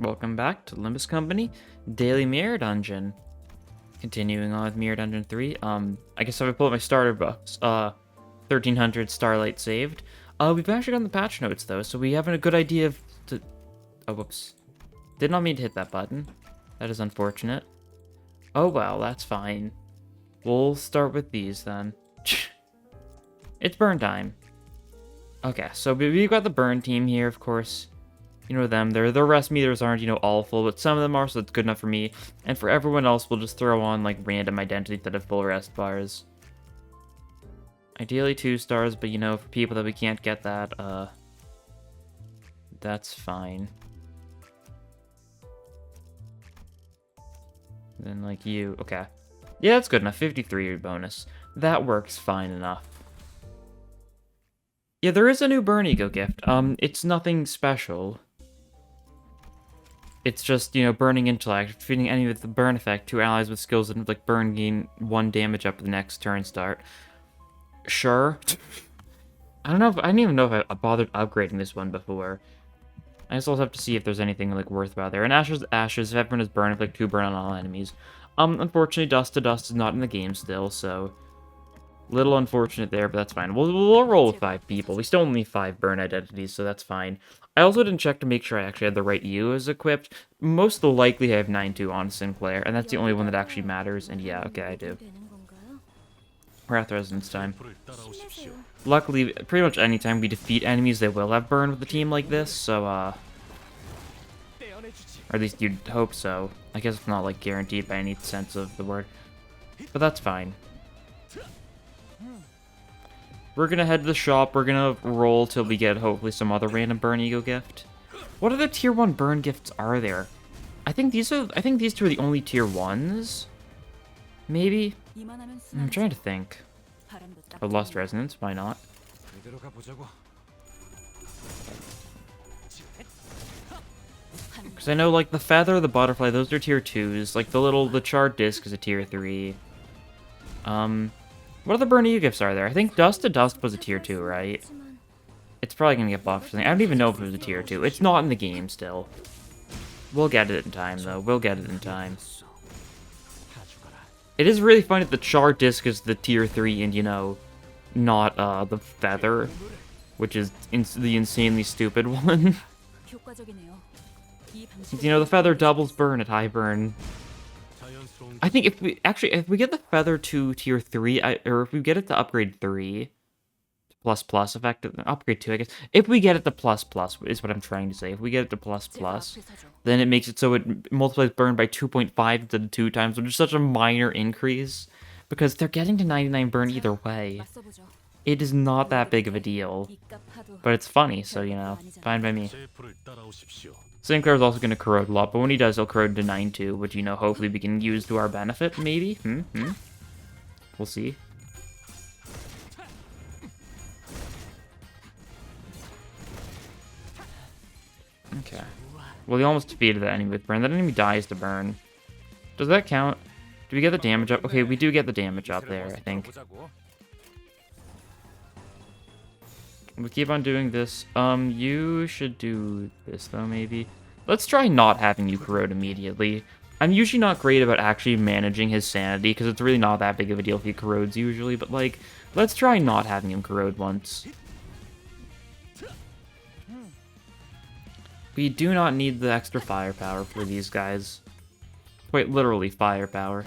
Welcome back to Limbus Company Daily Mirror Dungeon. Continuing on with Mirror Dungeon 3. I guess if I pull up my starter books, 1300 Starlight saved. We've actually gotten the patch notes though, so we have a good idea of oh, whoops. Did not mean to hit that button. That is unfortunate. Oh well, that's fine. We'll start with these then. It's burn time. Okay, so we've got the burn team here, of course. You know them. Their rest meters aren't, all full, but some of them are, so it's good enough for me. And for everyone else, we'll just throw on, like, random identities that have full rest bars. Ideally 2 stars, but, for people that we can't get that, that's fine. Then, like, you. Okay. Yeah, that's good enough. 53 bonus. That works fine enough. Yeah, there is a new Burn Ego gift. It's nothing special. It's just, burning intellect, defeating any with the burn effect, 2 allies with skills that like burn gain 1 damage up to the next turn start. Sure. I didn't even know if I bothered upgrading this one before. I just also have to see if there's anything like worthwhile there. And Ashes, if everyone has burn effect, 2 burn on all enemies. Unfortunately, Dust to Dust is not in the game still, so little unfortunate there, but that's fine. We'll roll with 5 people. We still only need 5 burn identities, so that's fine. I also didn't check to make sure I actually had the right U as equipped. Most likely I have 9-2 on Sinclair, and that's the only one that actually matters, and yeah, okay, I do. Wrath Resonance time. Luckily, pretty much anytime we defeat enemies, they will have burn with a team like this, so, or at least you'd hope so. I guess it's not, like, guaranteed by any sense of the word. But that's fine. We're gonna head to the shop, we're gonna roll till we get, hopefully, some other random burn ego gift. What other tier 1 burn gifts are there? I think these 2 are the only tier 1s? Maybe? I'm trying to think. Oh, Lost Resonance, why not? Because I know, like, the Feather, the Butterfly, those are tier 2s. Like, the Charred Disc is a tier 3. What other burn ego gifts are there? I think Dust to Dust was a tier 2, right? It's probably gonna get buffed or something. I don't even know if it was a tier 2. It's not in the game still. We'll get it in time, though. We'll get it in time. It is really funny that the Charred Disc is the tier 3 and, not, the Feather, which is the insanely stupid one. The Feather doubles burn at high burn. I think if we get the Feather to tier 3, or if we get it to upgrade 3, plus effect, upgrade 2, I guess. If we get it to plus is what I'm trying to say. If we get it to plus, then it makes it so it multiplies burn by 2.5 instead of 2 times, which is such a minor increase, because they're getting to 99 burn either way. It is not that big of a deal, but it's funny, so, fine by me. Sinclair is also going to corrode a lot, but when he does, he'll corrode to 9-2, which, hopefully we can use to our benefit, maybe? We'll see. Okay. Well, he almost defeated that enemy with burn. That enemy dies to burn. Does that count? Do we get the damage up? Okay, we do get the damage up there, I think. We keep on doing this. You should do this, though, maybe. Let's try not having you corrode immediately. I'm usually not great about actually managing his sanity, because it's really not that big of a deal if he corrodes usually, but, like, let's try not having him corrode once. We do not need the extra firepower for these guys. Quite literally firepower.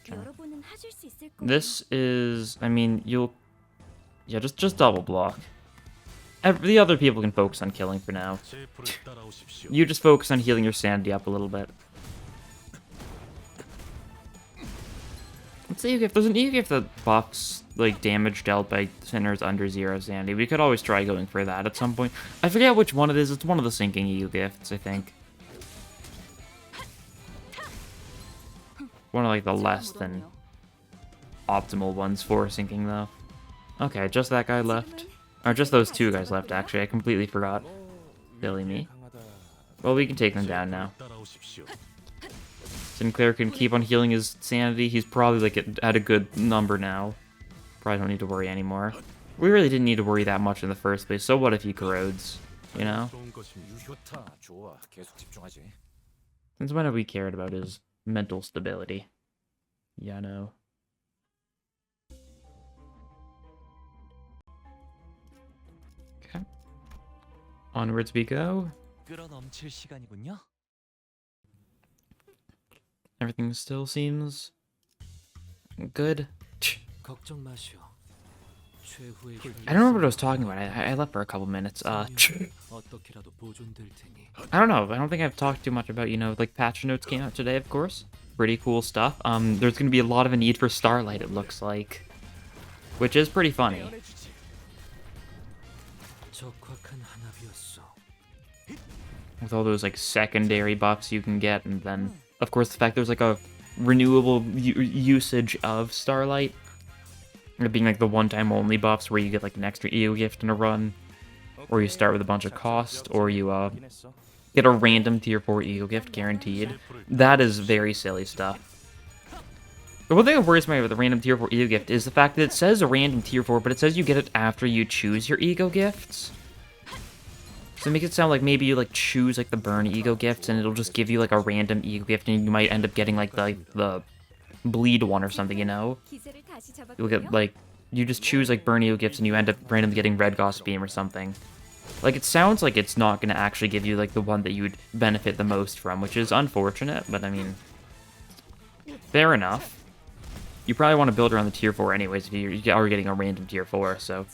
Okay. This is, yeah, just double block. The other people can focus on killing for now. You just focus on healing your sanity up a little bit. Let's see if there's an E-gift that buffs, like, damage dealt by sinners under 0 sanity. We could always try going for that at some point. I forget which one it is. It's one of the sinking EU gifts, I think. One of, like, the less than optimal ones for sinking, though. Okay, just that guy left. Or just those 2 guys left, actually. I completely forgot. Silly me. Well, we can take them down now. Sinclair can keep on healing his sanity. He's probably, like, at a good number now. Probably don't need to worry anymore. We really didn't need to worry that much in the first place, so what if he corrodes, you know? Since when have we cared about his mental stability? Yeah, no. Okay. Onwards we go. Everything still seems good. I don't remember what I was talking about. I left for a couple minutes. I don't know. I don't think I've talked too much about, you know, like patch notes came out today, of course. Pretty cool stuff. There's gonna be a lot of a need for Starlight, it looks like. Which is pretty funny. With all those, like, secondary buffs you can get, and then, of course, the fact there's, like, a renewable usage of Starlight. It being, like, the one-time only buffs where you get, like, an extra EO gift in a run. Or you start with a bunch of cost, or you, get a random tier 4 EO gift guaranteed. That is very silly stuff. The one thing that worries me about the random tier 4 ego gift is the fact that it says a random tier 4, but it says you get it after you choose your ego gifts. So it makes it sound like maybe you, like, choose, like, the burn ego gifts, and it'll just give you, like, a random ego gift, and you might end up getting, like, the bleed one or something, you know? You'll get, like, you just choose, like, burn ego gifts, and you end up randomly getting red ghost beam or something. Like, it sounds like it's not going to actually give you, like, the one that you would benefit the most from, which is unfortunate, but I mean, fair enough. You probably want to build around the tier 4 anyways if you are getting a random tier 4, so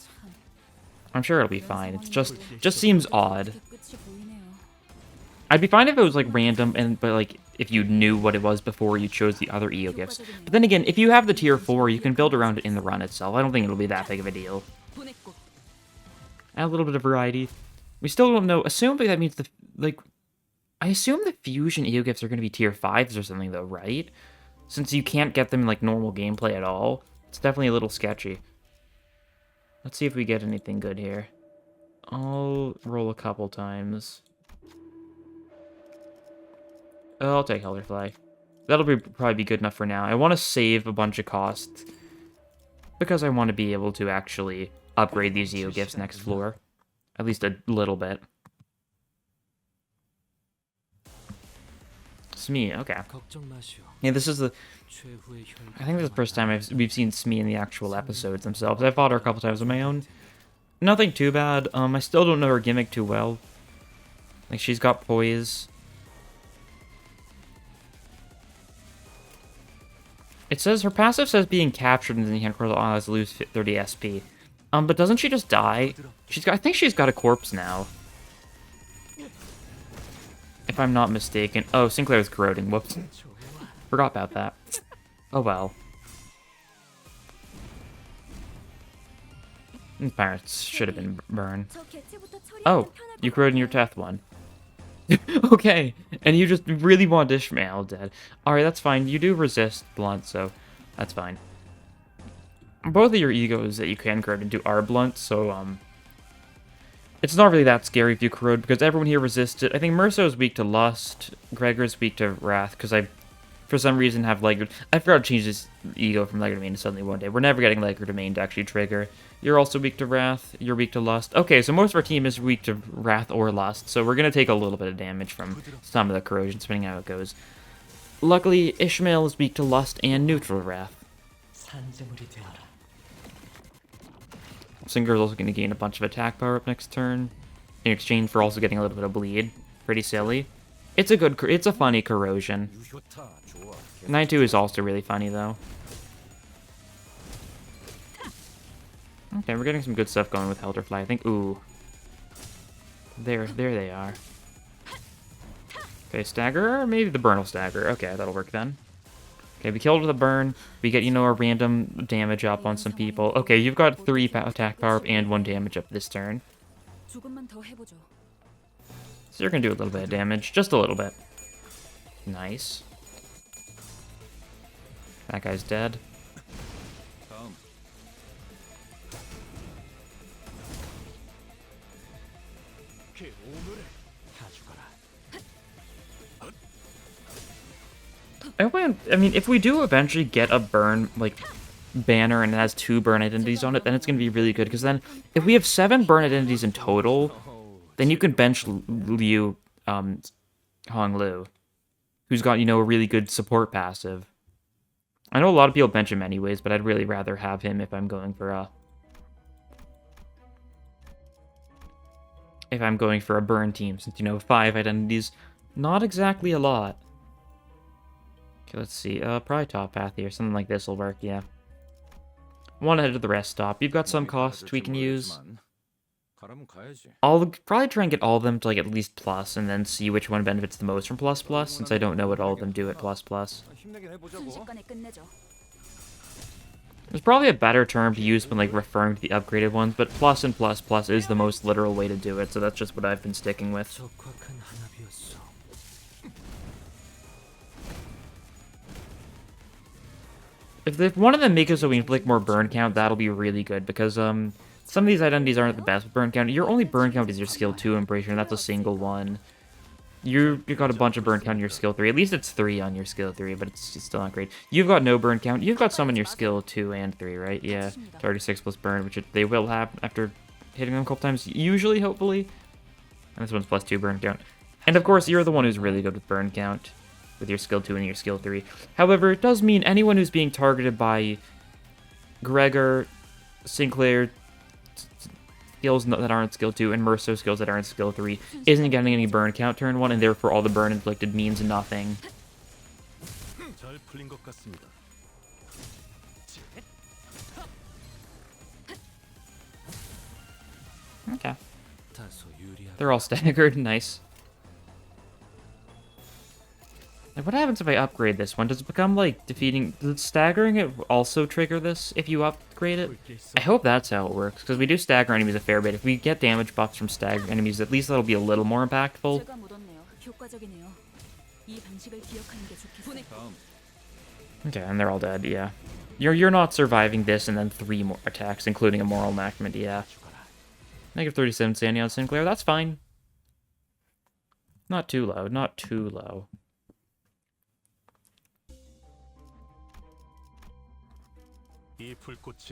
I'm sure it'll be fine. It's just seems odd. I'd be fine if it was, like, random, but, like, if you knew what it was before you chose the other EO gifts. But then again, if you have the tier 4, you can build around it in the run itself. I don't think it'll be that big of a deal. Add a little bit of variety. We still don't know. Assuming that means I assume the fusion EO gifts are going to be tier 5s or something, though, right? Since you can't get them in, like, normal gameplay at all. It's definitely a little sketchy. Let's see if we get anything good here. I'll roll a couple times. Oh, I'll take Elderfly. That'll probably be good enough for now. I want to save a bunch of costs because I want to be able to actually upgrade these EO gifts next floor. At least a little bit. Smee, okay. Yeah, this is the... I think this is the first time we've seen Smee in the actual episodes themselves. I've fought her a couple times on my own. Nothing too bad. I still don't know her gimmick too well. Like, she's got poise. It says her passive says being captured in the hand critical allies lose 30 SP. But doesn't she just die? I think she's got a corpse now. If I'm not mistaken. Oh, Sinclair's corroding. Whoops. Forgot about that. Oh well. Pirates should have been burned. Oh, you corroded in your death one. Okay, and you just really want Ishmael dead. Alright, that's fine. You do resist blunt, so that's fine. Both of your egos that you can corrode into are blunt, so, it's not really that scary if you corrode, because everyone here resists it. I think Merso is weak to Lust, Gregor's weak to Wrath, because I, for some reason, have Legger... I forgot to change this ego from Legger Domain to suddenly one day. We're never getting Legger Domain to actually trigger. You're also weak to Wrath, you're weak to Lust. Okay, so most of our team is weak to Wrath or Lust, so we're going to take a little bit of damage from some of the corrosion, depending on how it goes. Luckily, Ishmael is weak to Lust and neutral Wrath. Singer's also going to gain a bunch of attack power up next turn, in exchange for also getting a little bit of bleed. Pretty silly. It's a funny corrosion. 9-2 is also really funny, though. Okay, we're getting some good stuff going with Elderfly, I think. Ooh. There they are. Okay, stagger, or maybe the burn will stagger. Okay, that'll work then. Okay, we killed with a burn. We get, you know, a random damage up on some people. Okay, you've got 3 attack power up and 1 damage up this turn. So you're gonna do a little bit of damage. Just a little bit. Nice. That guy's dead. I mean, if we do eventually get a burn, like, banner and it has 2 burn identities on it, then it's going to be really good. Because then, if we have 7 burn identities in total, then you can bench Liu, Hong Lu, who's got, a really good support passive. I know a lot of people bench him anyways, but I'd really rather have him if I'm going for a burn team, since 5 identities, not exactly a lot. Okay, let's see. Probably top path here. Something like this will work. Yeah. One ahead of the rest stop. You've got some costs we can use. I'll probably try and get all of them to at least plus, and then see which one benefits the most from plus plus, since I don't know what all of them do at plus plus. There's probably a better term to use when referring to the upgraded ones, but plus and plus plus is the most literal way to do it, so that's just what I've been sticking with. If one of them makes it so we inflict more burn count, that'll be really good, because some of these identities aren't the best with burn count. Your only burn count is your skill 2, I'm pretty sure, and that's a single one. You've got a bunch of burn count in your skill 3. At least it's 3 on your skill 3, but it's still not great. You've got no burn count. You've got some in your skill 2 and 3, right? Yeah, 36 plus burn, which they will have after hitting them a couple times, usually, hopefully. And this one's plus 2 burn count. And of course, you're the one who's really good with burn count, with your skill 2 and your skill 3. However, it does mean anyone who's being targeted by Gregor, Sinclair, skills that aren't skill 2, and Merso skills that aren't skill 3 isn't getting any burn count turn 1, and therefore all the burn inflicted means nothing. Okay. They're all staggered, nice. And what happens if I upgrade this one? Does it become defeating... Does staggering it also trigger this if you upgrade it? I hope that's how it works, because we do stagger enemies a fair bit. If we get damage buffs from stagger enemies, at least that'll be a little more impactful. Okay, and they're all dead, yeah. You're not surviving this and then 3 more attacks, including a moral enactment, yeah. Negative 37 standing on Sinclair, that's fine. Not too low, not too low.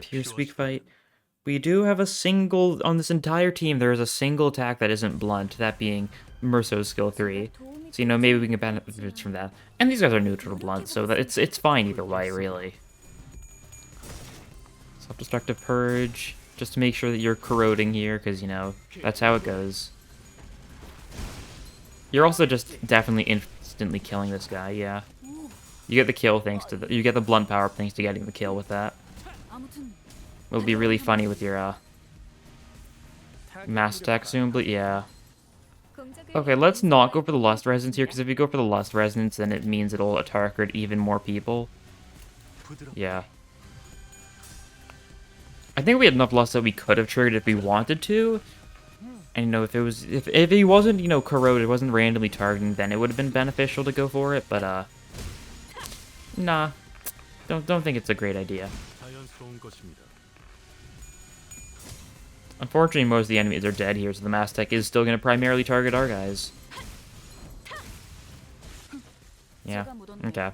Pierce weak fight. We do have a single, on this entire team, there is a single attack that isn't blunt, that being Merso's skill 3. So, maybe we can get benefits from that. And these guys are neutral to blunt, so that it's fine either way, really. Self-destructive purge, just to make sure that you're corroding here, because, that's how it goes. You're also just definitely instantly killing this guy, yeah. You get the kill thanks to you get the blunt power thanks to getting the kill with that. It'll be really funny with your mass attack soon, but yeah. Okay, let's not go for the Lust Resonance here, because if you go for the Lust Resonance, then it means it'll target even more people. Yeah. I think we had enough Lust that we could have triggered if we wanted to. And if it was if he wasn't, corroded, wasn't randomly targeting, then it would have been beneficial to go for it, but nah. Don't think it's a great idea. Unfortunately, most of the enemies are dead here, so the Mass Tech is still going to primarily target our guys. Yeah, okay.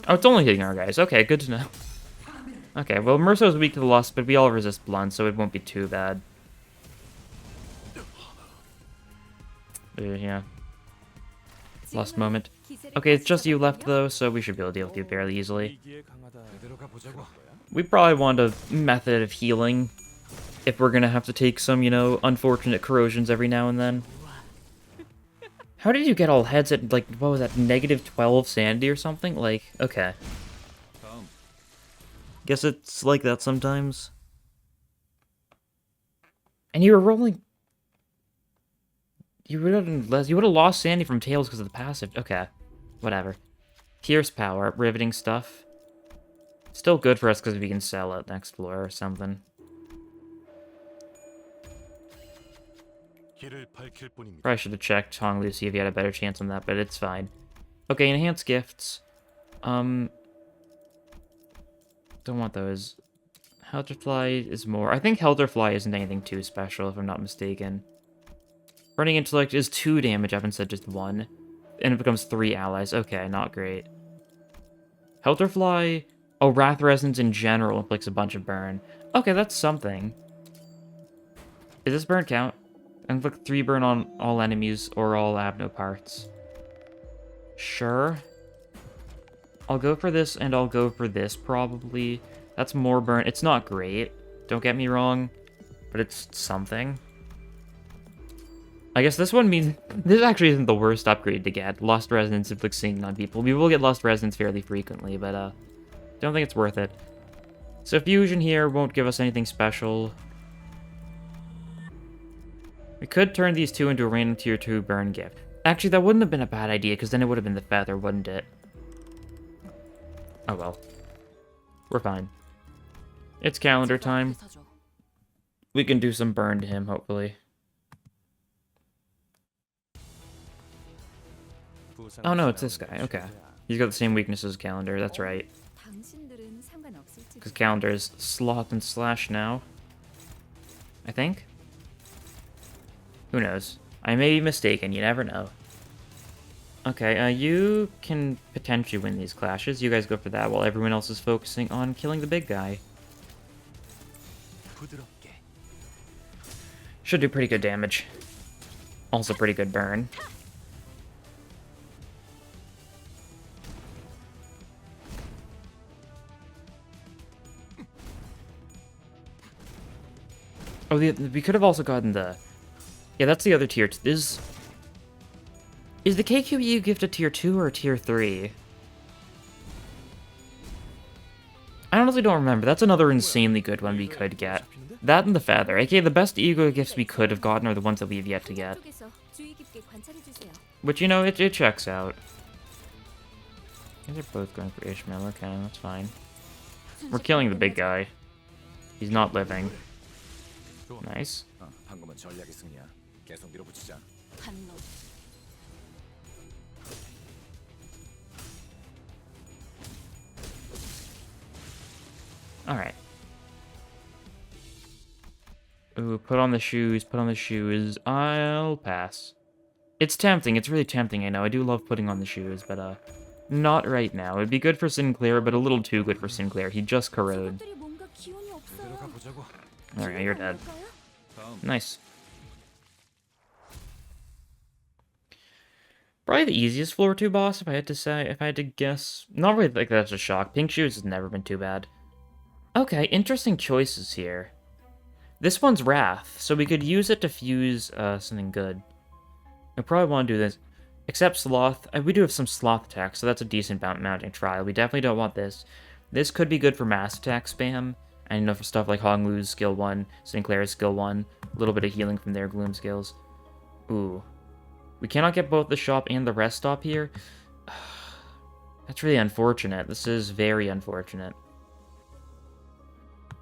Oh, it's only hitting our guys. Okay, good to know. Okay, well, Merso's weak to the Lust, but we all resist blunt, so it won't be too bad. Yeah. Lust moment. Okay, it's just you left, though, so we should be able to deal with you fairly easily. We probably want a method of healing if we're gonna have to take some, unfortunate corrosions every now and then. How did you get all heads at, what was that, negative 12 sanity or something? Okay. Guess it's like that sometimes. And you were rolling... You would have lost sanity from Tails because of the passive. Okay. Whatever. Pierce power, riveting stuff. Still good for us because we can sell it next floor or something. Probably should have checked Hong Lu to see if he had a better chance on that, but it's fine. Okay, enhanced gifts. Don't want those. Helterfly is more. I think Helterfly isn't anything too special, if I'm not mistaken. Burning Intellect is 2 damage up instead of just 1. And it becomes 3 allies. Okay, not great. Helterfly Oh, Wrath Resonance in general inflicts a bunch of burn. Okay, that's something. Does this burn count? Inflict 3 burn on all enemies or all Abno parts. Sure. I'll go for this, and I'll go for this, probably. That's more burn. It's not great, don't get me wrong, but it's something. I guess this one means... This actually isn't the worst upgrade to get. Lost Resonance inflicts Singing on people. We will get Lost Resonance fairly frequently, but, don't think it's worth it. So Fusion here won't give us anything special. We could turn these two into a random tier 2 burn gift. Actually, that wouldn't have been a bad idea, because then it would have been the feather, wouldn't it? Oh well. We're fine. It's calendar time. We can do some burn to him, hopefully. Oh no, it's this guy. Okay. He's got the same weaknesses as calendar, that's right. Because calendar is sloth and slash now. I think? Who knows? I may be mistaken, you never know. Okay, you can potentially win these clashes. You guys go for that while everyone else is focusing on killing the big guy. Should do pretty good damage. Also pretty good burn. Oh, we could have also gotten the... Yeah, that's the other tier. Is the KQEU gift a tier 2 or a tier 3? I honestly don't remember. That's another insanely good one we could get. That and the feather. Okay, the best ego gifts we could have gotten are the ones that we have yet to get. Which, you know, it checks out. They're both going for Ishmael. Okay, that's fine. We're killing the big guy. He's not living. Nice. Alright. Ooh, put on the shoes, put on the shoes. I'll pass. It's tempting, it's really tempting, I know. I do love putting on the shoes, but, not right now. It'd be good for Sinclair, but a little too good for Sinclair. He just corrode. Alright, you're dead. Nice. Probably the easiest floor 2 boss, if I had to say, if I had to guess. Not really like that's a shock. Pink Shoes has never been too bad. Okay, interesting choices here. This one's Wrath, so we could use it to fuse something good. I probably want to do this. Except Sloth. We do have some Sloth attacks, so that's a decent mounting trial. We definitely don't want this. This could be good for mass attack spam. And, you know, for stuff like Honglu's skill 1, Sinclair's skill 1, a little bit of healing from their Gloom skills. Ooh. We cannot get both the shop and the rest stop here. That's really unfortunate. This is very unfortunate.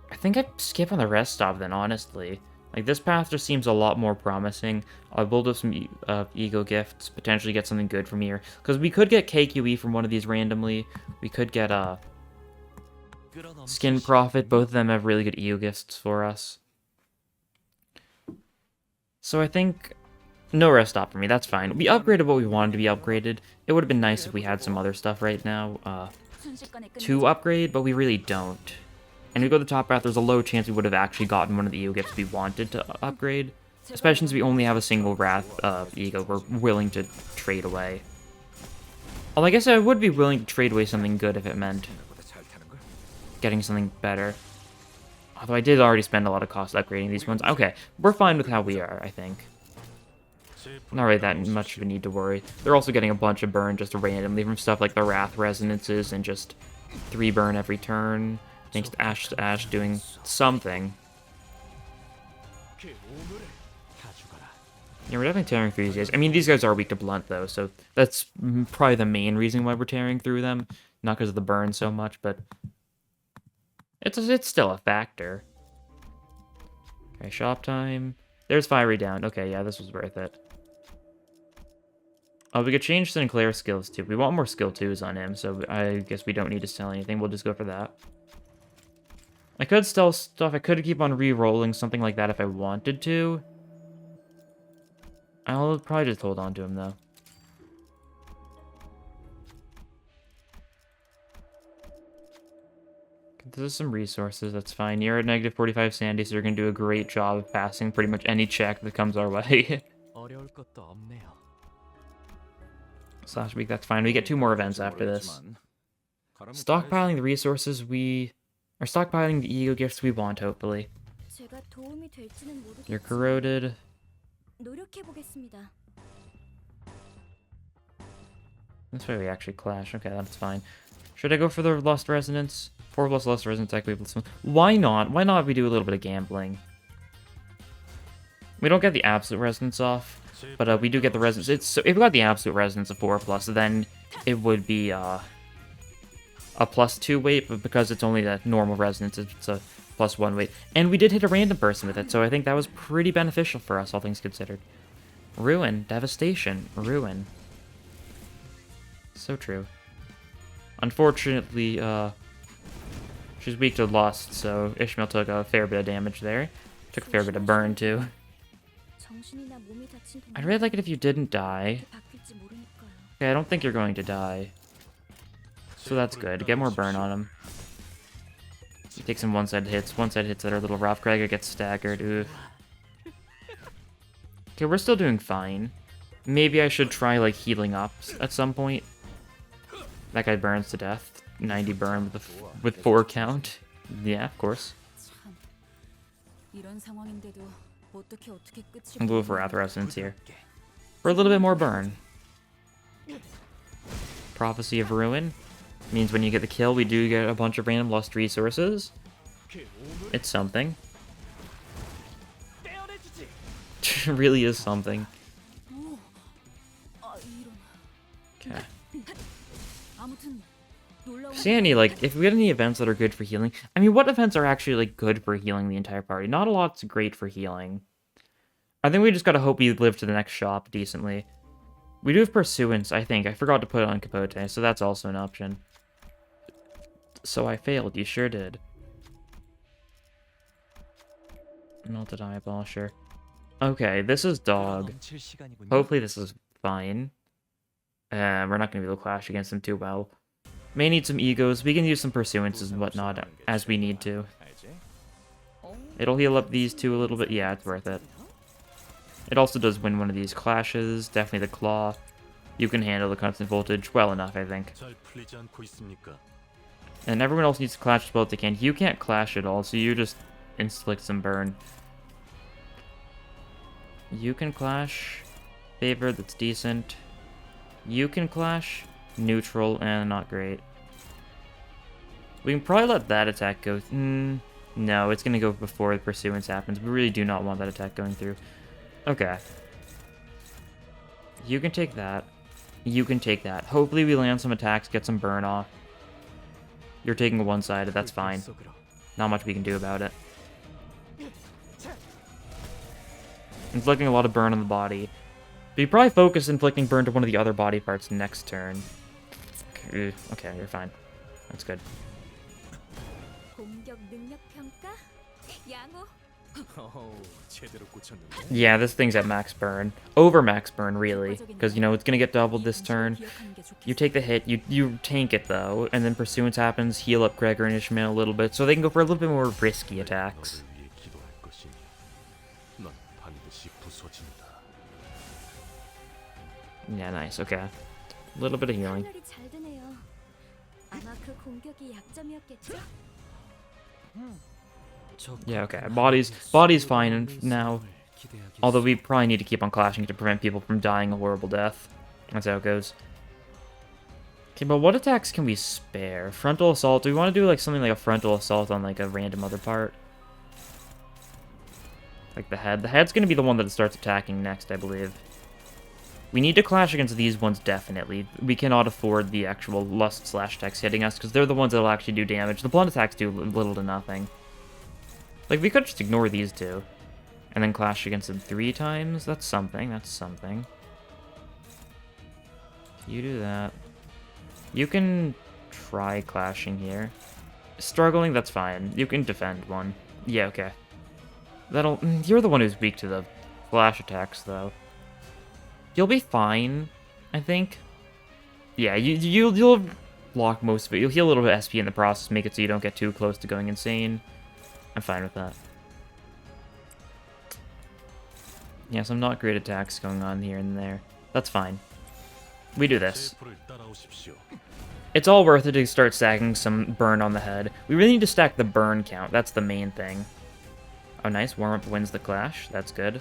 I think I'd skip on the rest stop then, honestly. Like, this path just seems a lot more promising. I'll build up some ego gifts, potentially get something good from here. Because we could get KQE from one of these randomly. We could get, Skin Profit. Both of them have really good ego gifts for us. So I think... No rest stop for me, that's fine. We upgraded what we wanted to be upgraded. It would have been nice if we had some other stuff right now to upgrade, but we really don't. And we go to the top path, there's a low chance we would have actually gotten one of the ego gifts we wanted to upgrade. Especially since we only have a single Wrath ego we're willing to trade away. Well, I guess I would be willing to trade away something good if it meant getting something better. Although I did already spend a lot of cost upgrading these ones. Okay, we're fine with how we are, I think. Not really that much of a need to worry. They're also getting a bunch of burn just randomly from stuff like the Wrath Resonances and just 3 burn every turn. Thanks to Ash doing something. Yeah, we're definitely tearing through these guys. I mean, these guys are weak to blunt, though, so that's probably the main reason why we're tearing through them. Not because of the burn so much, but it's still a factor. Okay, shop time. There's Fiery down. Okay, yeah, this was worth it. Oh, we could change Sinclair's skills, too. We want more skill 2s on him, so I guess we don't need to sell anything. We'll just go for that. I could sell stuff. I could keep on re-rolling something like that if I wanted to. I'll probably just hold on to him, though. There's some resources, that's fine. You're at negative 45 sandy, so you're going to do a great job of passing pretty much any check that comes our way. Slash week, that's fine. We get 2 more events after this. Stockpiling the resources we... Or stockpiling the ego gifts we want, hopefully. You're corroded. That's why we actually clash. Okay, that's fine. Should I go for the Lost Resonance? 4 plus Lost Resonance, why not? Why not if we do a little bit of gambling? We don't get the absolute resonance off, but we do get the resonance. So if we got the absolute resonance of 4 plus, then it would be a +2 weight, but because it's only the normal resonance, it's a +1 weight. And we did hit a random person with it, so I think that was pretty beneficial for us, all things considered. Ruin, devastation, ruin. So true. Unfortunately, she's weak to Lust, so Ishmael took a fair bit of damage there. Took a fair bit of burn, too. I'd really like it if you didn't die. Okay, I don't think you're going to die. So that's good. Get more burn on him. Take some one-sided hits. One-sided hits that are a little rough. Gregor gets staggered. Ooh. Okay, we're still doing fine. Maybe I should try, like, healing up at some point. That guy burns to death. 90 burn with 4 count. Yeah, of course. I'm going for Wrath Resonance here. For a little bit more burn. Prophecy of Ruin. Means when you get the kill, we do get a bunch of random lost resources. It's something. Really is something. Okay. See any, like, if we get any events that are good for healing... I mean, what events are actually, like, good for healing the entire party? Not a lot's great for healing. I think we just gotta hope we live to the next shop decently. We do have Pursuance, I think. I forgot to put it on Capote, so that's also an option. So I failed. You sure did. Melted Eyeball, sure. Okay, this is Dog. Hopefully this is fine. We're not going to be able to clash against him too well. May need some egos. We can use some Pursuances and whatnot as we need to. It'll heal up these 2 a little bit. Yeah, it's worth it. It also does win one of these clashes. Definitely the Claw. You can handle the constant voltage well enough, I think. And everyone else needs to clash as well as they can. You can't clash at all, so you just inflict some burn. You can clash. Favor, that's decent. You can clash. Neutral, and not great. We can probably let that attack go. No, it's going to go before the Pursuance happens. We really do not want that attack going through. Okay. You can take that. You can take that. Hopefully we land some attacks, get some burn off. You're taking a one-sided, that's fine. Not much we can do about it. Inflicting a lot of burn on the body. But you probably focus inflicting burn to one of the other body parts next turn. Okay, you're fine. That's good. Yeah, this thing's at max burn. Over max burn, really. Because, you know, it's going to get doubled this turn. You take the hit, you tank it, though. And then Pursuance happens, heal up Gregor and Ishmael a little bit. So they can go for a little bit more risky attacks. Yeah, nice, okay. A little bit of healing. Yeah, okay. Body's fine now. Although we probably need to keep on clashing to prevent people from dying a horrible death. That's how it goes. Okay, but what attacks can we spare? Frontal Assault. Do we want to do like something like a Frontal Assault on like a random other part? Like the head. The head's going to be the one that starts attacking next, I believe. We need to clash against these ones, definitely. We cannot afford the actual Lust / attacks hitting us, because they're the ones that will actually do damage. The blunt attacks do little to nothing. Like, we could just ignore these 2. And then clash against them 3 times? That's something, that's something. You do that. You can try clashing here. Struggling, that's fine. You can defend one. Yeah, okay. You're the one who's weak to the flash attacks, though. You'll be fine, I think. Yeah, you'll block most of it. You'll heal a little bit of SP in the process, make it so you don't get too close to going insane. I'm fine with that. Yeah, some not great attacks going on here and there. That's fine. We do this. It's all worth it to start stacking some burn on the head. We really need to stack the burn count. That's the main thing. Oh, nice. Warm-up wins the clash. That's good.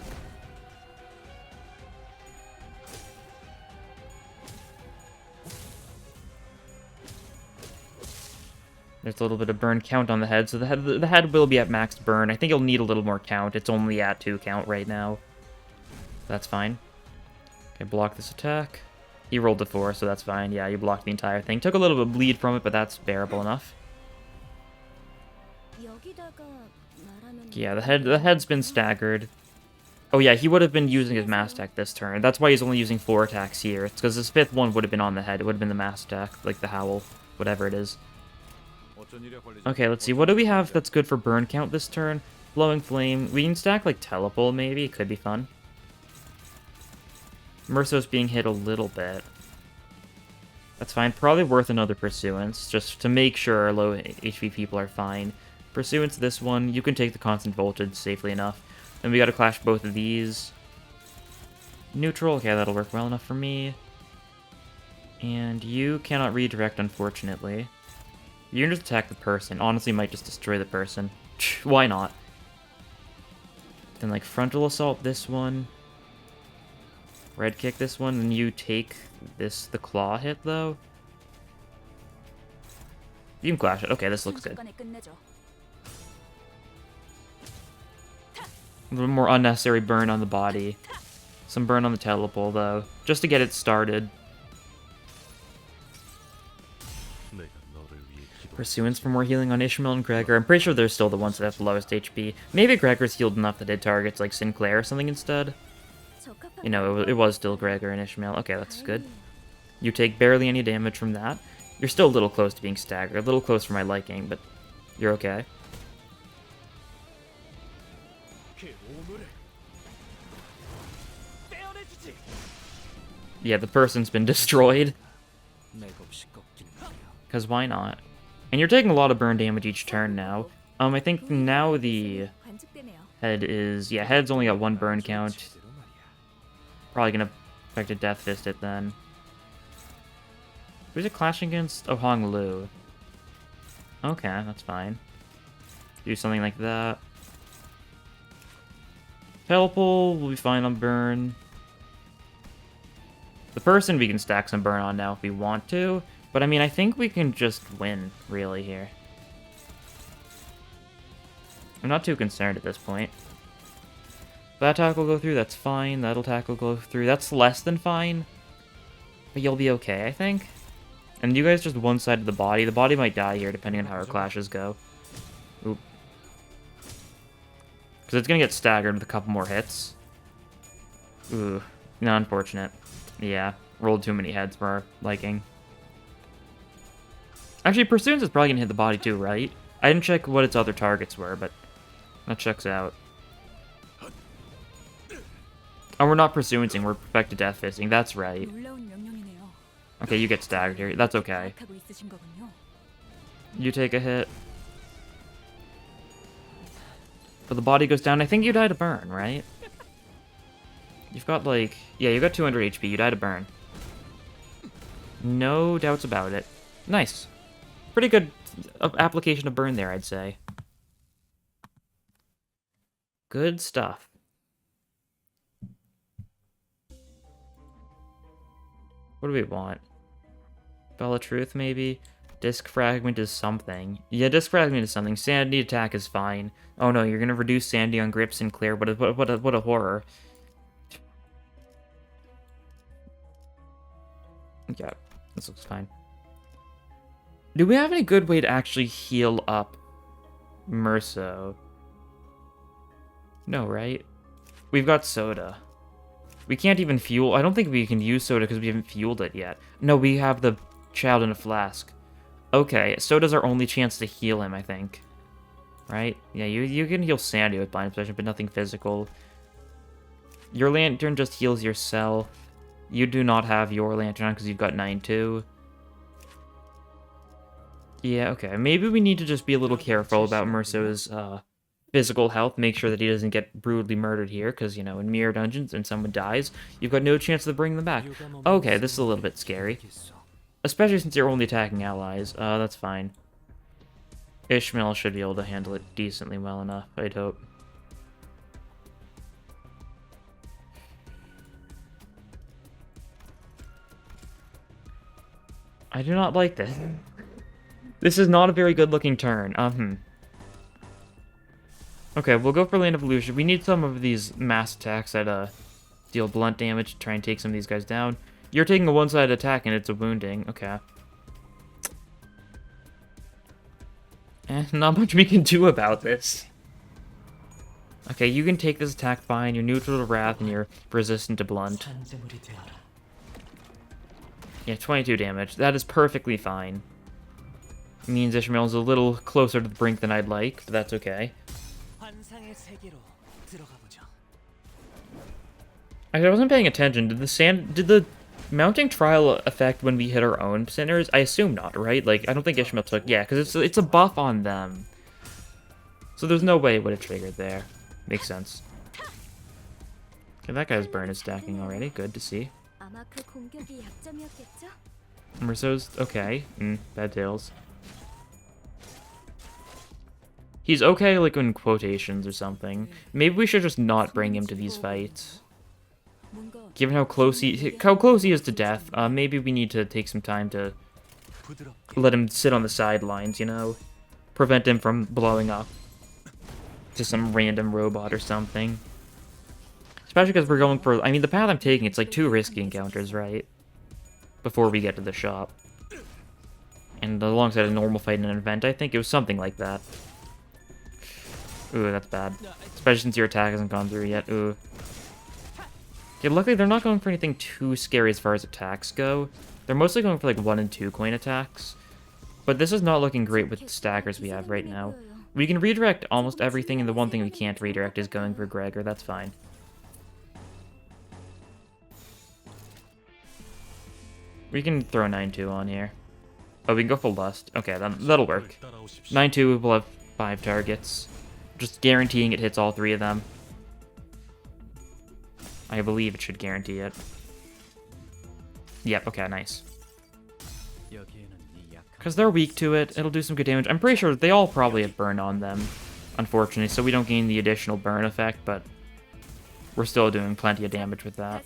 There's a little bit of burn count on the head, so the head will be at max burn. I think it'll need a little more count. It's only at 2 count right now. That's fine. Okay, block this attack. He rolled a 4, so that's fine. Yeah, you blocked the entire thing. Took a little bit of bleed from it, but that's bearable enough. Yeah, the head's been staggered. Oh yeah, he would have been using his mass attack this turn. That's why he's only using 4 attacks here. It's because his 5th one would have been on the head. It would have been the mass attack, like the howl, whatever it is. Okay, let's see. What do we have that's good for burn count this turn? Flowing Flame. We can stack, like, Telepole, maybe. It could be fun. Merso's being hit a little bit. That's fine. Probably worth another Pursuance, just to make sure our low HP people are fine. Pursuance this one. You can take the Constant Voltage safely enough. Then we gotta clash both of these. Neutral. Okay, that'll work well enough for me. And you cannot redirect, unfortunately. You can just attack the person. Honestly, might just destroy the person. Why not? Then, like, Frontal Assault this one. Red Kick this one. And you take the claw hit, though. You can clash it. Okay, this looks good. A little more unnecessary burn on the body. Some burn on the Telepole, though. Just to get it started. Pursuance for more healing on Ishmael and Gregor. I'm pretty sure they're still the ones that have the lowest HP. Maybe Gregor's healed enough that it targets, like, Sinclair or something instead. You know, it was still Gregor and Ishmael. Okay, that's good. You take barely any damage from that. You're still a little close to being staggered. A little close for my liking, but you're okay. Yeah, the person's been destroyed. Because why not? And you're taking a lot of burn damage each turn now. I think now the head is... Yeah, head's only got 1 burn count. Probably gonna affect a Death Fist it then. Who's it clashing against? Oh, Hong Lu. Okay, that's fine. Do something like that. Telepole will be fine on burn. The person we can stack some burn on now if we want to. But, I mean, I think we can just win, really, here. I'm not too concerned at this point. That attack will go through, that's fine. That'll attack will go through. That's less than fine. But you'll be okay, I think. And you guys just one side of the body. The body might die here, depending on how our clashes go. Oop. Because it's going to get staggered with a couple more hits. Ooh. No, unfortunate. Yeah, rolled too many heads for our liking. Actually, Pursuance is probably going to hit the body too, right? I didn't check what its other targets were, but that checks out. Oh, we're not Pursuancing, we're Perfected Death Fisting. That's right. Okay, you get staggered here. That's okay. You take a hit. But the body goes down. I think you die to burn, right? You've got, like... Yeah, you got 200 HP. You die to burn. No doubts about it. Nice. Pretty good application of burn there, I'd say. Good stuff. What do we want? Bell of Truth, maybe? Disc Fragment is something. Yeah, Disc Fragment is something. Sanity Attack is fine. Oh no, you're gonna reduce Sandy on Grip Sinclair. What a horror. Yeah, this looks fine. Do we have any good way to actually heal up Merso? No, right? We've got Soda. We can't even fuel... I don't think we can use Soda because we haven't fueled it yet. No, we have the Child in a Flask. Okay, Soda's our only chance to heal him, I think. Right? Yeah, you can heal Sandy with Blind Possession, but nothing physical. Your Lantern just heals yourself. You do not have your Lantern on because you've got 9-2. Yeah, okay. Maybe we need to just be a little careful about Merso's physical health. Make sure that he doesn't get brutally murdered here, because, you know, in Mirror Dungeons and someone dies, you've got no chance to bring them back. Okay, this is a little bit scary. Especially since you're only attacking allies. That's fine. Ishmael should be able to handle it decently well enough, I'd hope. I do not like this. This is not a very good looking turn. Okay, we'll go for Land of Illusion. We need some of these mass attacks that deal blunt damage to try and take some of these guys down. You're taking a one-sided attack and it's a wounding. Okay. Not much we can do about this. Okay, you can take this attack fine. You're neutral to Wrath and you're resistant to blunt. Yeah, 22 damage. That is perfectly fine. Means Ishmael's a little closer to the brink than I'd like, but that's okay. I wasn't paying attention. Did the mounting trial affect when we hit our own centers? I assume not, right? Like, I don't think Ishmael took... Yeah, because it's a buff on them. So there's no way it would have triggered there. Makes sense. Okay, that guy's burn is stacking already. Good to see. Merso's okay. Bad tails. He's okay, like, in quotations or something. Maybe we should just not bring him to these fights. Given how close he is to death, maybe we need to take some time to let him sit on the sidelines, you know? Prevent him from blowing up to some random robot or something. Especially because we're going for... I mean, the path I'm taking, it's like 2 risky encounters, right? Before we get to the shop. And alongside a normal fight in an event, I think it was something like that. Ooh, that's bad. Especially since your attack hasn't gone through yet. Ooh. Okay, luckily they're not going for anything too scary as far as attacks go. They're mostly going for like 1 and 2 coin attacks. But this is not looking great with the stackers we have right now. We can redirect almost everything, and the one thing we can't redirect is going for Gregor. That's fine. We can throw 9-2 on here. Oh, we can go full Lust. Okay, that'll work. 9-2 will have 5 targets. Just guaranteeing it hits all 3 of them. I believe it should guarantee it. Yep, okay, nice. Because they're weak to it, it'll do some good damage. I'm pretty sure they all probably have burn on them, unfortunately, so we don't gain the additional burn effect, but we're still doing plenty of damage with that.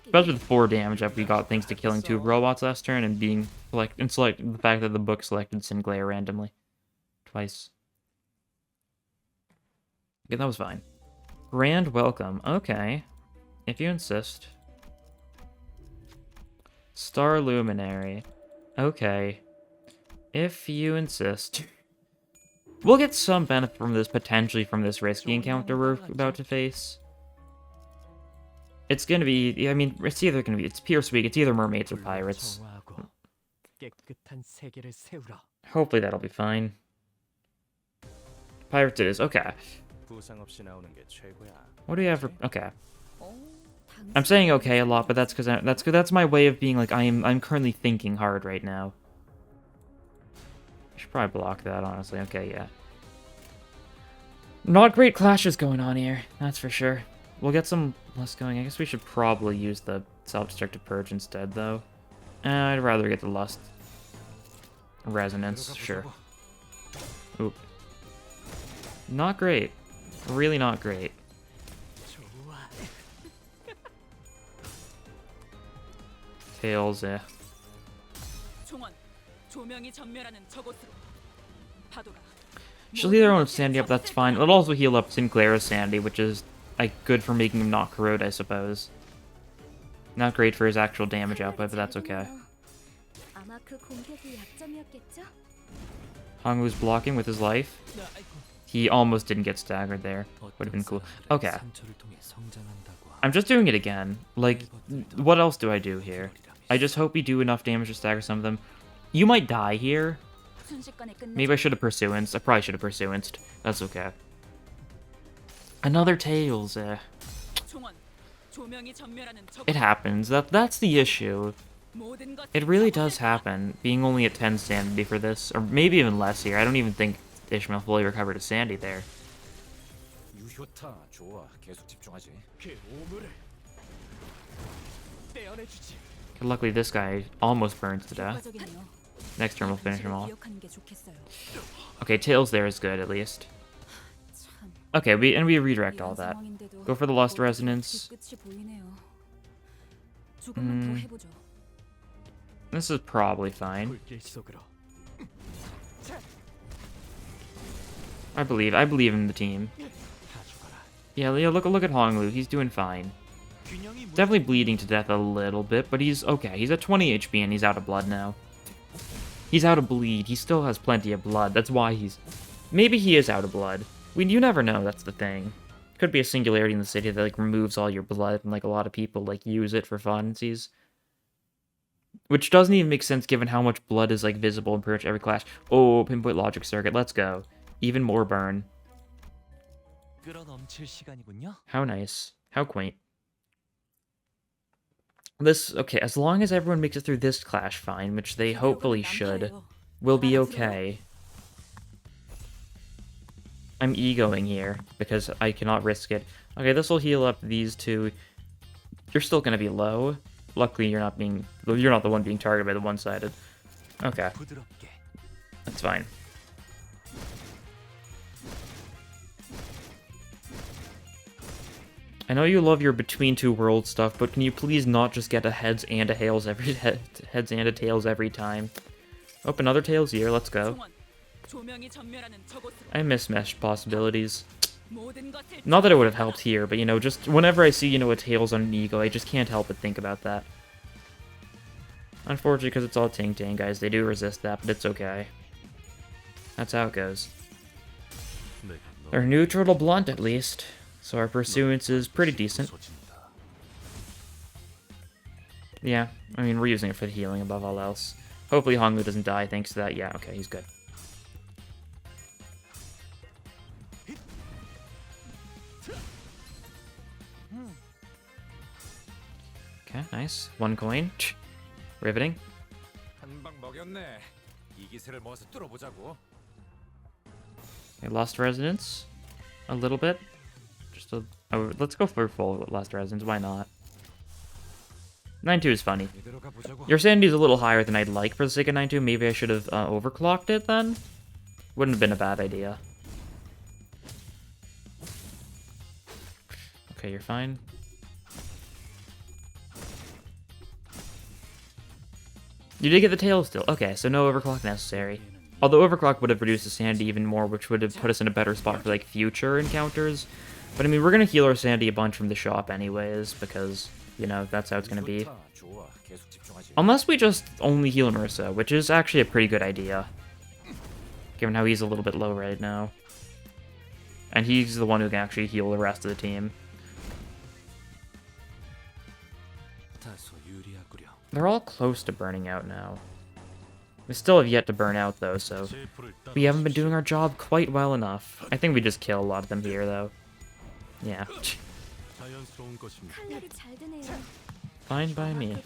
Especially with 4 damage up, we got thanks to killing 2 robots last turn and being the fact that the book selected Sinclair randomly. Twice. Yeah, that was fine. Grand welcome. Okay. If you insist. Star Luminary. Okay. If you insist. We'll get some benefit from this, potentially from this risky encounter we're about to face. It's gonna be, I mean, it's either gonna be, it's Pierce Week, it's either mermaids or pirates. Hopefully that'll be fine. Pirates it is, okay. What do we have for, okay. I'm saying okay a lot, but that's because that's my way of being like, I'm currently thinking hard right now. I should probably block that, honestly. Okay, yeah. Not great clashes going on here, that's for sure. We'll get some less going. I guess we should probably use the self-destructive purge instead, though. I'd rather get the lust. Resonance, sure. Oop. Not great. Really not great. Tails, eh. She'll heal her own sanity up, that's fine. It'll also heal up Sinclair's sanity, which is like good for making him not corrode, I suppose. Not great for his actual damage output, but that's okay. Hongwoo's blocking with his life. He almost didn't get staggered there. Would have been cool. Okay. I'm just doing it again. Like, what else do I do here? I just hope we do enough damage to stagger some of them. You might die here. Maybe I should have pursuanced. I probably should have pursuanced. That's okay. Another Tails, eh. It happens. That's the issue. It really does happen, being only at 10 sanity for this, or maybe even less here. I don't even think Ishmael fully recovered his sanity there. 유효타 좋아. 계속 집중하지. Luckily, this guy almost burns to death. Next turn, we'll finish him off. Okay, Tails there is good, at least. Okay, we redirect all that. Go for the Lost Resonance. This is probably fine. I believe in the team. Yeah, look at Honglu. He's doing fine. Definitely bleeding to death a little bit, but he's okay. He's at 20 HP and he's out of blood now. He's out of bleed. He still has plenty of blood. That's why he's... Maybe he is out of blood. You never know, that's the thing. Could be a singularity in the city that, like, removes all your blood, and, like, a lot of people, like, use it for funsies. Which doesn't even make sense given how much blood is, like, visible in pretty much every clash. Oh, Pinpoint Logic Circuit, let's go. Even more burn. How nice. How quaint. This, okay, as long as everyone makes it through this clash fine, which they hopefully should, we'll be okay. I'm egoing here, because I cannot risk it. Okay, this will heal up these two. You're still gonna be low. Luckily, you're not the one being targeted by the one-sided. Okay. That's fine. I know you love your Between Two Worlds stuff, but can you please not just get a heads and a tails every time? Oh, another tails here. Let's go. I miss mesh possibilities. Not that it would have helped here, but, you know, just whenever I see, you know, a tails on an ego, I just can't help but think about that. Unfortunately, because it's all Ting-Tang, guys, they do resist that, but it's okay. That's how it goes. They're neutral to blunt, at least. So our pursuance is pretty decent. Yeah, I mean, we're using it for the healing above all else. Hopefully Honglu doesn't die thanks to that. Yeah, okay, he's good. Okay, nice. One coin. Riveting. Okay, Lost Resonance. A little bit. Oh, let's go for full Lost Resonance, why not? 9-2 is funny. Your sanity is a little higher than I'd like for the sake of 9-2. Maybe I should have overclocked it then? Wouldn't have been a bad idea. Okay, you're fine. You did get the tail still. Okay, so no overclock necessary. Although overclock would have reduced the sanity even more, which would have put us in a better spot for, like, future encounters. But, I mean, we're going to heal our sanity a bunch from the shop anyways, because, you know, that's how it's going to be. Unless we just only heal Mersa, which is actually a pretty good idea. Given how he's a little bit low right now. And he's the one who can actually heal the rest of the team. They're all close to burning out now. We still have yet to burn out, though, so we haven't been doing our job quite well enough. I think we just kill a lot of them here, though. Yeah. Fine by me.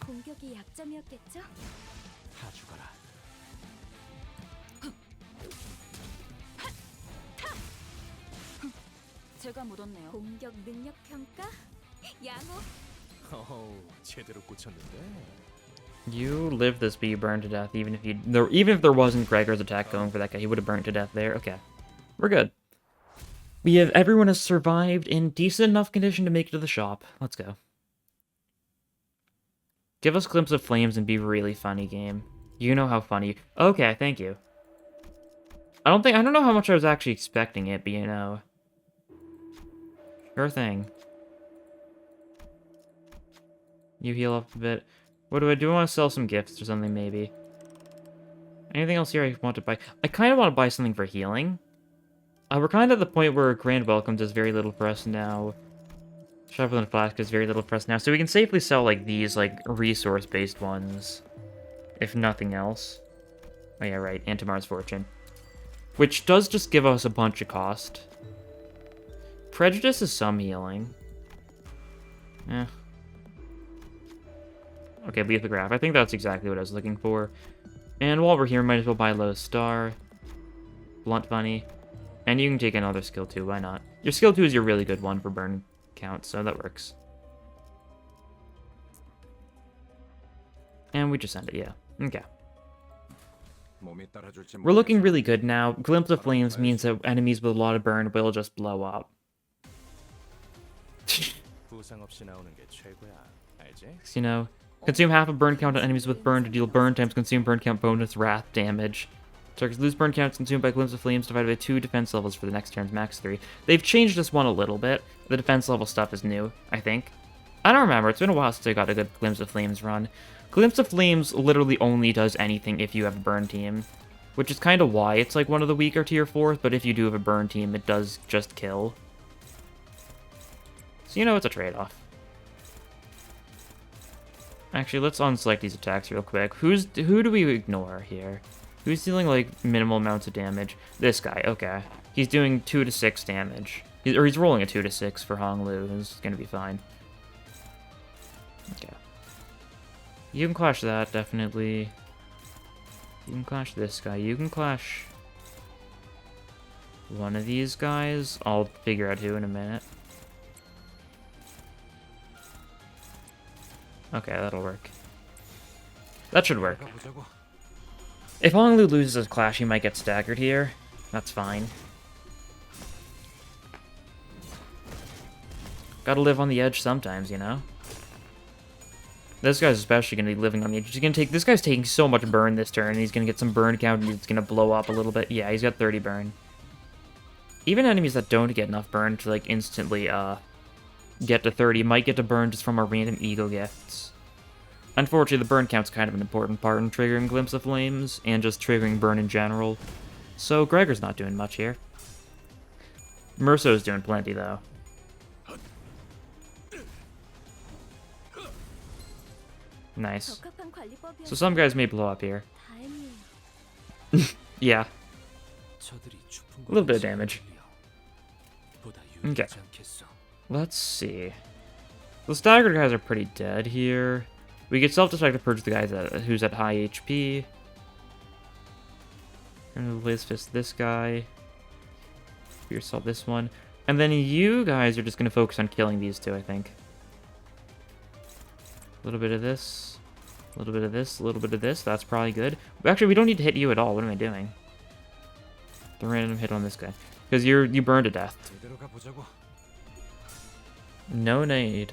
You live this, but you burn to death. Even if there wasn't Gregor's attack going for that guy, he would have burned to death there. Okay, we're good. Everyone has survived in decent enough condition to make it to the shop. Let's go. Give us Glimpse of Flames and be really funny, game. You know how funny. Okay, thank you. I don't know how much I was actually expecting it, but you know. Sure thing. You heal up a bit. What do I do? I want to sell some gifts or something, maybe. Anything else here I want to buy? I kind of want to buy something for healing. We're kind of at the point where Grand Welcome does very little for us now. Sharper Than Flask does very little for us now. So we can safely sell, like, these, like, resource-based ones. If nothing else. Oh yeah, right. Antimar's Fortune. Which does just give us a bunch of cost. Prejudice is some healing. Eh. Okay, lithograph. I think that's exactly what I was looking for. And while we're here, might as well buy Low Star. Blunt Bunny. And you can take another skill 2, why not? Your skill 2 is your really good one for burn count, so that works. And we just end it, yeah. Okay. We're looking really good now. Glimpse of Flames means that enemies with a lot of burn will just blow up. You know, consume half a burn count on enemies with burn to deal burn times consume burn count bonus wrath damage. Targets lose burn counts consumed by Glimpse of Flames divided by 2 defense levels for the next turn's max 3. They've changed this one a little bit. The defense level stuff is new, I think. I don't remember. It's been a while since I got a good Glimpse of Flames run. Glimpse of Flames literally only does anything if you have a burn team, which is kind of why it's like one of the weaker tier 4s, but if you do have a burn team, it does just kill. So you know it's a trade-off. Actually, let's unselect these attacks real quick. Who do we ignore here? Who's dealing, like, minimal amounts of damage? This guy, okay. He's doing 2 to 6 damage. He's rolling a 2 to 6 for Hong Lu, who's gonna be fine. Okay. You can clash that, definitely. You can clash this guy. You can clash one of these guys. I'll figure out who in a minute. Okay, that'll work. That should work. If Hong Lu loses his clash, he might get staggered here. That's fine. Gotta live on the edge sometimes, you know? This guy's especially gonna be living on the edge. He's gonna take. This guy's taking so much burn this turn, and he's gonna get some burn count, and he's gonna blow up a little bit. Yeah, he's got 30 burn. Even enemies that don't get enough burn to, like, instantly, get to 30 might get to burn just from our random ego gifts. Unfortunately, the burn count's kind of an important part in triggering Glimpse of Flames, and just triggering burn in general. So Gregor's not doing much here. Merso's doing plenty, though. Nice. So some guys may blow up here. Yeah. A little bit of damage. Okay. Let's see. The staggered guys are pretty dead here. We get self-destruct to purge the guys who's at high HP. And Liz Fist this guy. Fear Assault this one. And then you guys are just going to focus on killing these two, I think. A little bit of this. A little bit of this. A little bit of this. That's probably good. Actually, we don't need to hit you at all. What am I doing? The random hit on this guy. Because you burned to death. No need.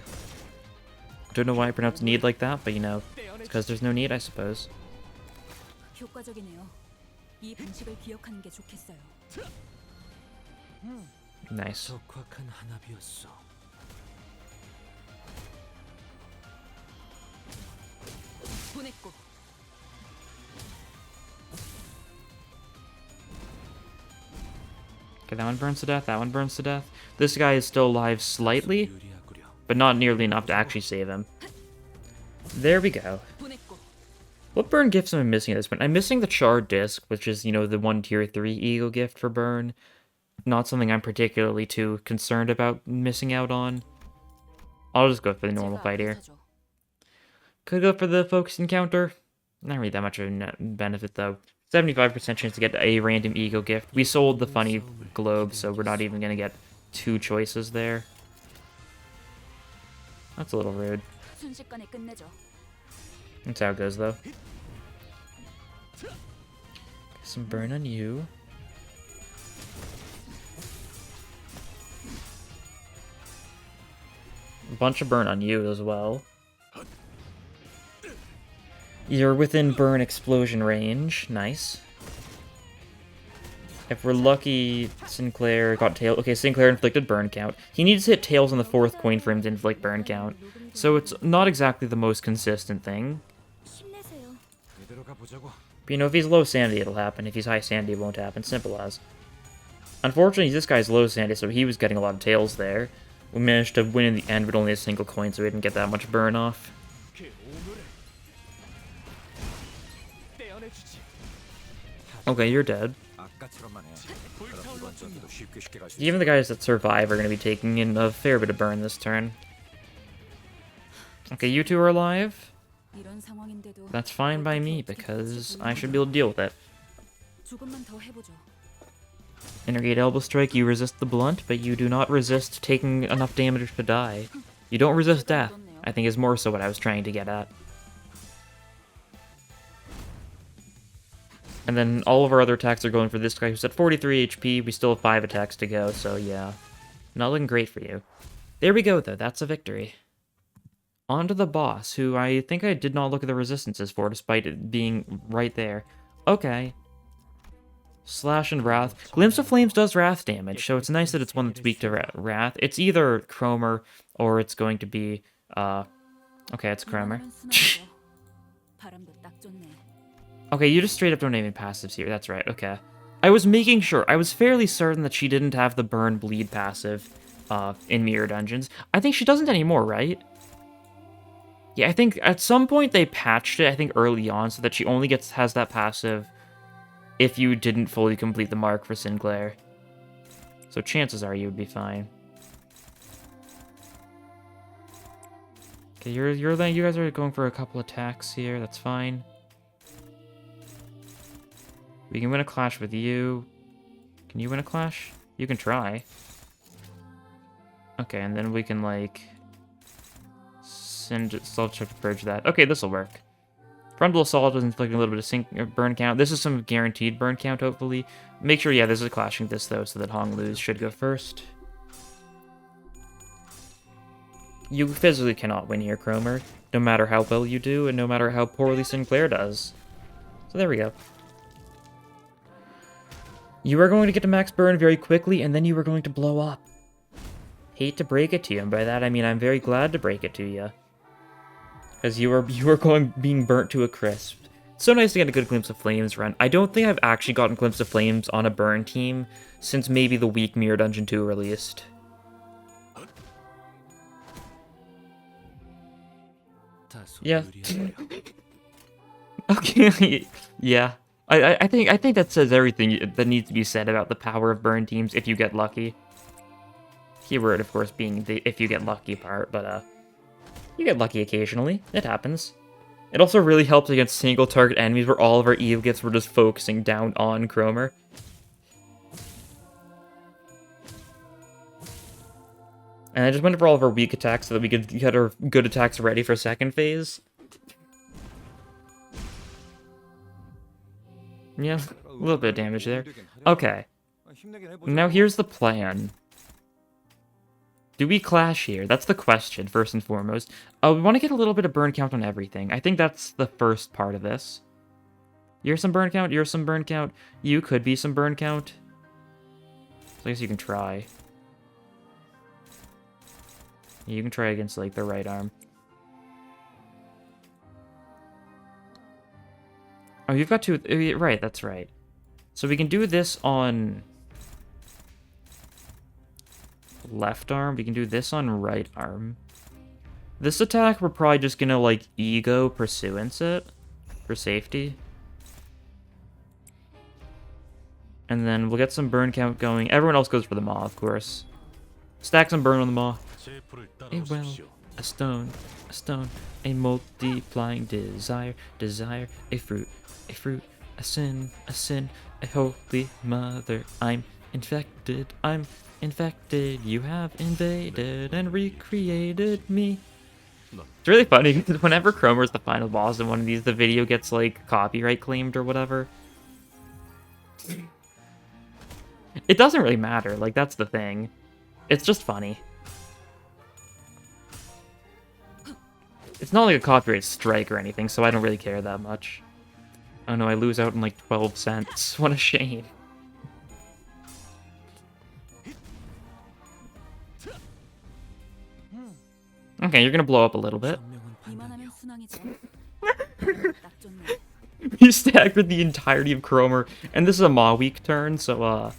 Don't know why I pronounce need like that, but you know, it's because there's no need, I suppose. Nice. Okay, that one burns to death, that one burns to death. This guy is still alive slightly, but not nearly enough to actually save him. There we go. What burn gifts am I missing at this point? I'm missing the Charred Disc, which is, you know, the 1 tier 3 ego gift for burn. Not something I'm particularly too concerned about missing out on. I'll just go for the normal fight here. Could go for the focus encounter. Not really that much of a net benefit, though. 75% chance to get a random ego gift. We sold the funny globe, so we're not even going to get 2 choices there. That's a little rude. That's how it goes, though. Some burn on you. A bunch of burn on you as well. You're within burn explosion range. Nice. If we're lucky, Sinclair got tail. Okay, Sinclair inflicted burn count. He needs to hit tails on the 4th coin for him to inflict burn count. So it's not exactly the most consistent thing. But you know, if he's low sanity, it'll happen. If he's high sanity, it won't happen. Simple as. Unfortunately, this guy's low sanity, so he was getting a lot of tails there. We managed to win in the end with only a single coin, so we didn't get that much burn off. Okay, you're dead. Even the guys that survive are going to be taking in a fair bit of burn this turn. Okay, you two are alive. 이런 상황인데도 That's fine by me, because I should be able to deal with it. 조금만 더 해보죠. Intergate Elbow Strike, you resist the blunt, but you do not resist taking enough damage to die. You don't resist death, I think is more so what I was trying to get at. And then all of our other attacks are going for this guy who's at 43 HP. We still have 5 attacks to go, so yeah. Not looking great for you. There we go, though. That's a victory. On to the boss, who I think I did not look at the resistances for, despite it being right there. Okay. Slash and Wrath. Glimpse of Flames does Wrath damage, so it's nice that it's one that's weak to Wrath. It's either Chromer, or it's going to be, okay, it's Chromer. 바람도 딱 좋네. Okay, you just straight up don't name any passives here. That's right, okay. I was making sure. I was fairly certain that she didn't have the Burn Bleed passive in Mirror Dungeons. I think she doesn't anymore, right? Yeah, I think at some point they patched it, I think early on, so that she only has that passive if you didn't fully complete the mark for Sinclair. So chances are you would be fine. Okay, you guys are going for a couple attacks here, that's fine. We can win a clash with you. Can you win a clash? You can try. Okay, and then we can, like, send self-check to purge that. Okay, this'll work. Frontal Assault is inflicting a little bit of burn count. This is some guaranteed burn count, hopefully. Make sure, yeah, this is a clashing this, though, so that Hong Lu's should go first. You physically cannot win here, Chromer, no matter how well you do, and no matter how poorly Sinclair does. So there we go. You are going to get to max burn very quickly, and then you are going to blow up. Hate to break it to you, and by that I mean I'm very glad to break it to you. Because you are being burnt to a crisp. It's so nice to get a good Glimpse of Flames run. I don't think I've actually gotten Glimpse of Flames on a burn team since maybe the week Mirror Dungeon 2 released. Yeah. Okay. Yeah. I think that says everything that needs to be said about the power of burn teams if you get lucky. Keyword, of course, being the if you get lucky part, but you get lucky occasionally. It happens. It also really helps against single target enemies where all of our evil gifts were just focusing down on Chromer. And I just went for all of our weak attacks so that we could get our good attacks ready for second phase. Yeah, a little bit of damage there. Okay. Now here's the plan. Do we clash here? That's the question, first and foremost. We want to get a little bit of burn count on everything. I think that's the first part of this. You're some burn count, you're some burn count. You could be some burn count. So I guess you can try. You can try against, like, the right arm. Oh, you've got two... Right, that's right. So we can do this on... left arm. We can do this on right arm. This attack, we're probably just gonna, like, ego pursuance it for safety. And then we'll get some burn count going. Everyone else goes for the maw, of course. Stack some burn on the maw. A well, a stone, a multiplying desire, a fruit, a sin, a holy mother. I'm infected, you have invaded and recreated me. It's really funny because whenever Chromer's the final boss in one of these, the video gets, like, copyright claimed or whatever. It doesn't really matter, like, that's the thing. It's just funny. It's not like a copyright strike or anything, so I don't really care that much. Oh no, I lose out in like 12 cents. What a shame. Okay, you're gonna blow up a little bit. You staggered the entirety of Chromer, and this is a Maw weak turn, so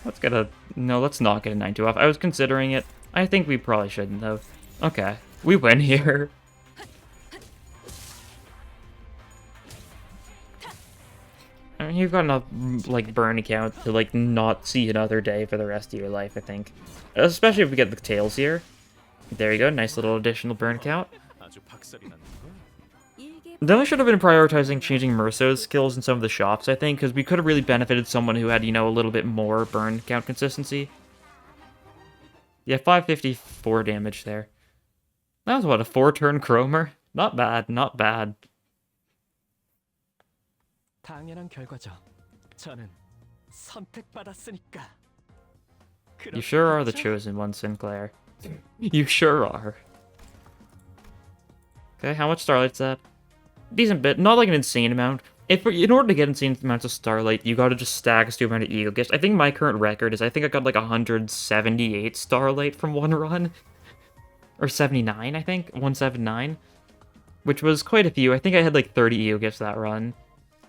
let's get a... No, let's not get a 9-2 off. I was considering it. I think we probably shouldn't, though. Okay, we win here. You've got enough, like, burn account to, like, not see another day for the rest of your life, I think. Especially if we get the tails here. There you go, nice little additional burn count. 아주 박살이 났는 걸. 일개 Then we should have been prioritizing changing Merso's skills in some of the shops, I think, because we could have really benefited someone who had, you know, a little bit more burn count consistency. Yeah, 554 damage there. That was, what, a 4-turn Chromer? Not bad, not bad. 당연한 결과죠. 저는 선택받았으니까. You sure are the chosen one, Sinclair. You sure are. Okay, how much Starlight's that? Decent bit, not like an insane amount. In order to get insane amounts of Starlight, you gotta just stack a stupid amount of Ego Gifts. I think my current record is, I think I got like 178 Starlight from one run. Or 79, I think? 179. Which was quite a few. I think I had like 30 Ego Gifts that run.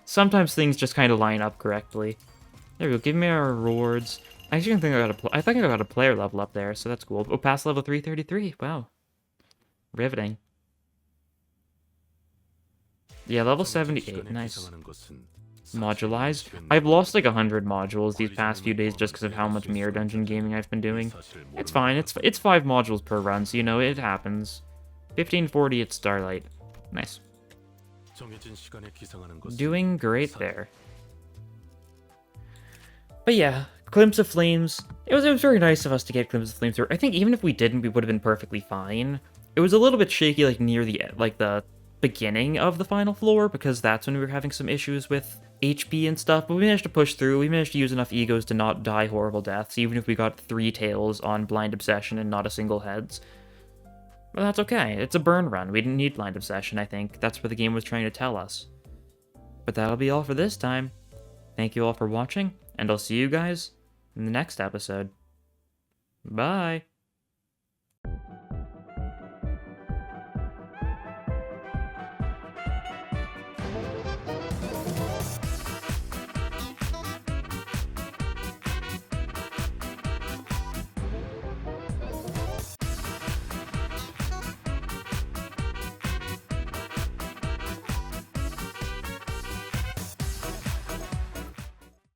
Sometimes things just kind of line up correctly. There we go, give me our rewards. I actually think I think I got a player level up there, so that's cool. Oh, past level 333, wow. Riveting. Yeah, level 78, nice. Modulize. I've lost like 100 modules these past few days just because of how much Mirror Dungeon gaming I've been doing. It's fine, it's 5 modules per run, so you know, it happens. 1540 at Starlight. Nice. Doing great there. But yeah, Glimpse of Flames. It was very nice of us to get Glimpse of Flames through. I think even if we didn't, we would have been perfectly fine. It was a little bit shaky like near the beginning of the final floor, because that's when we were having some issues with HP and stuff, but we managed to push through. We managed to use enough egos to not die horrible deaths, even if we got 3 tails on Blind Obsession and not a single heads. But that's okay, it's a burn run. We didn't need Blind Obsession, I think. That's what the game was trying to tell us. But that'll be all for this time. Thank you all for watching, and I'll see you guys in the next episode. Bye!